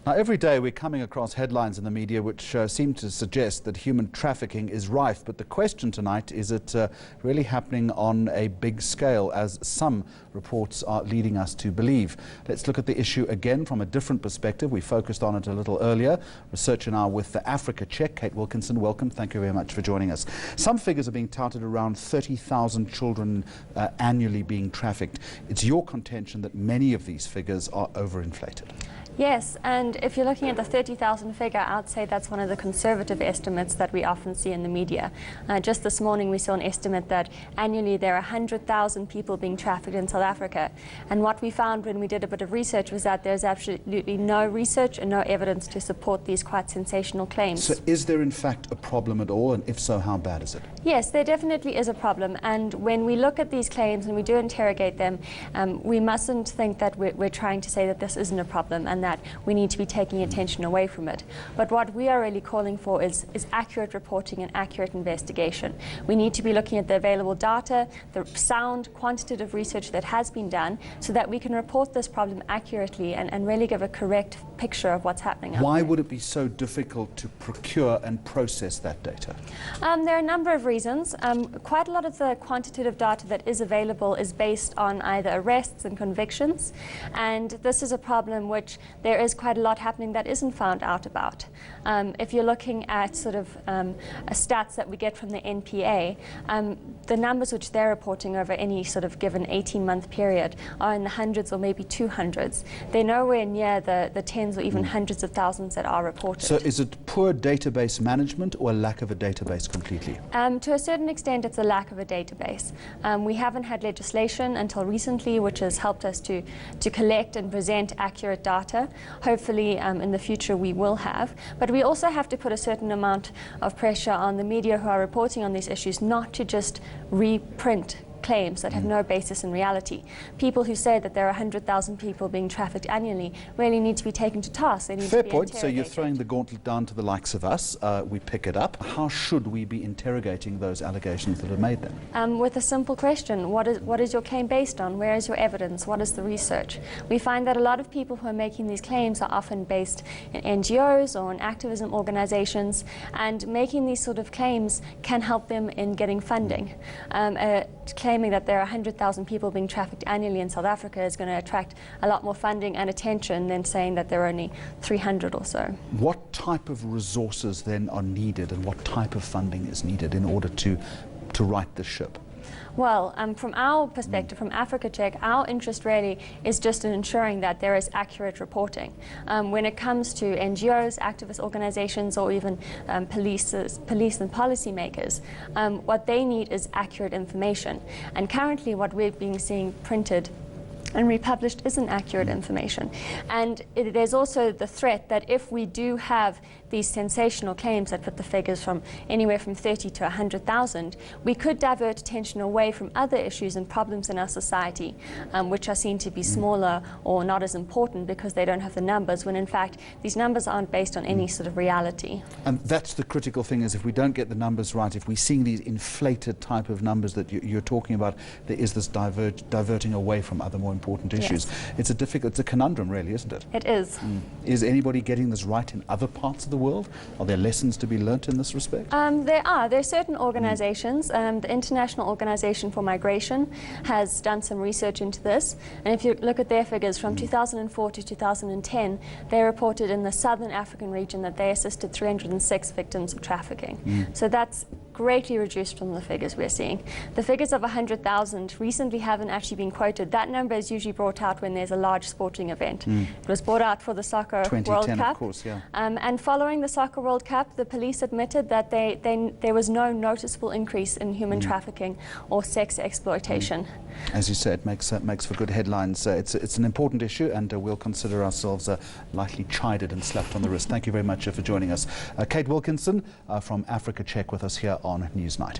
Now, every day we're coming across headlines in the media which seem to suggest that human trafficking is rife. But the question tonight, is it really happening on a big scale, as some reports are leading us to believe? Let's look at the issue again from a different perspective. We focused on it a little earlier. Researcher now with the Africa Check, Kate Wilkinson, welcome. Thank you very much for joining us. Some figures are being touted around 30,000 children annually being trafficked. It's your contention that many of these figures are overinflated. Yes, and if you're looking at the 30,000 figure, I'd say that's one of the conservative estimates that we often see in the media. Just this morning we saw an estimate that annually there are 100,000 people being trafficked in South Africa. And what we found when we did a bit of research was that there's absolutely no research and no evidence to support these quite sensational claims. So is there in fact a problem at all, and if so, how bad is it? Yes, there definitely is a problem, and when we look at these claims and we do interrogate them, we mustn't think that we're trying to say that this isn't a problem and that we need to be taking attention away from it. But what we are really calling for is accurate reporting and accurate investigation. We need to be looking at the available data, the sound quantitative research that has been done, so that we can report this problem accurately and really give a correct picture of what's happening out Why there. would it be so difficult to procure and process that data? There are a number of reasons. Quite a lot of the quantitative data that is available is based on either arrests and convictions, and this is a problem which there is quite a lot happening that isn't found out about. If you're looking at sort of stats that we get from the NPA, the numbers which they're reporting over any sort of given 18-month period are in the hundreds or maybe 200s. They're nowhere near the tens or even hundreds of thousands that are reported. So is it poor database management or a lack of a database completely? To a certain extent, it's a lack of a database. We haven't had legislation until recently which has helped us to collect and present accurate data. Hopefully in the future we will have. But we also have to put a certain amount of pressure on the media who are reporting on these issues not to just reprint claims that have no basis in reality. People who say that there are 100,000 people being trafficked annually really need to be taken to task. They need Fair to be point. So you're interrogated. throwing the gauntlet down to the likes of us. We pick it up. How should we be interrogating those allegations that are made then? With a simple question: what is your claim based on? Where is your evidence? What is the research? We find that a lot of people who are making these claims are often based in NGOs or in activism organizations, and making these sort of claims can help them in getting funding. Claiming that there are 100,000 people being trafficked annually in South Africa is going to attract a lot more funding and attention than saying that there are only 300 or so. What type of resources then are needed, and what type of funding is needed in order to right the ship? Well, from our perspective, from Africa Check, our interest really is just in ensuring that there is accurate reporting. When it comes to NGOs, activist organizations, or even police and policymakers, what they need is accurate information. And currently what we're seeing printed and republished isn't accurate information. And there's also the threat that if we do have these sensational claims that put the figures from anywhere from 30 to 100,000, we could divert attention away from other issues and problems in our society, which are seen to be smaller or not as important because they don't have the numbers, when in fact these numbers aren't based on any sort of reality. And that's the critical thing, is if we don't get the numbers right, if we're seeing these inflated type of numbers that you're talking about, there is this diverting away from other more important issues. Yes. It's a conundrum really, isn't it? It is. Is anybody getting this right in other parts of the world? Are there lessons to be learnt in this respect? There are certain organizations. The International Organization for Migration has done some research into this, and if you look at their figures from 2004 to 2010, they reported in the southern African region that they assisted 306 victims of trafficking. So that's greatly reduced from the figures we're seeing. The figures of 100,000 recently haven't actually been quoted. That number is usually brought out when there's a large sporting event. It was brought out for the Soccer World Cup. Of course, yeah. And following the Soccer World Cup, the police admitted that there was no noticeable increase in human trafficking or sex exploitation. As you say, it makes for good headlines. It's an important issue, and we'll consider ourselves lightly chided and slapped on the wrist. Thank you very much for joining us. Kate Wilkinson from Africa Check with us here on Newsnight.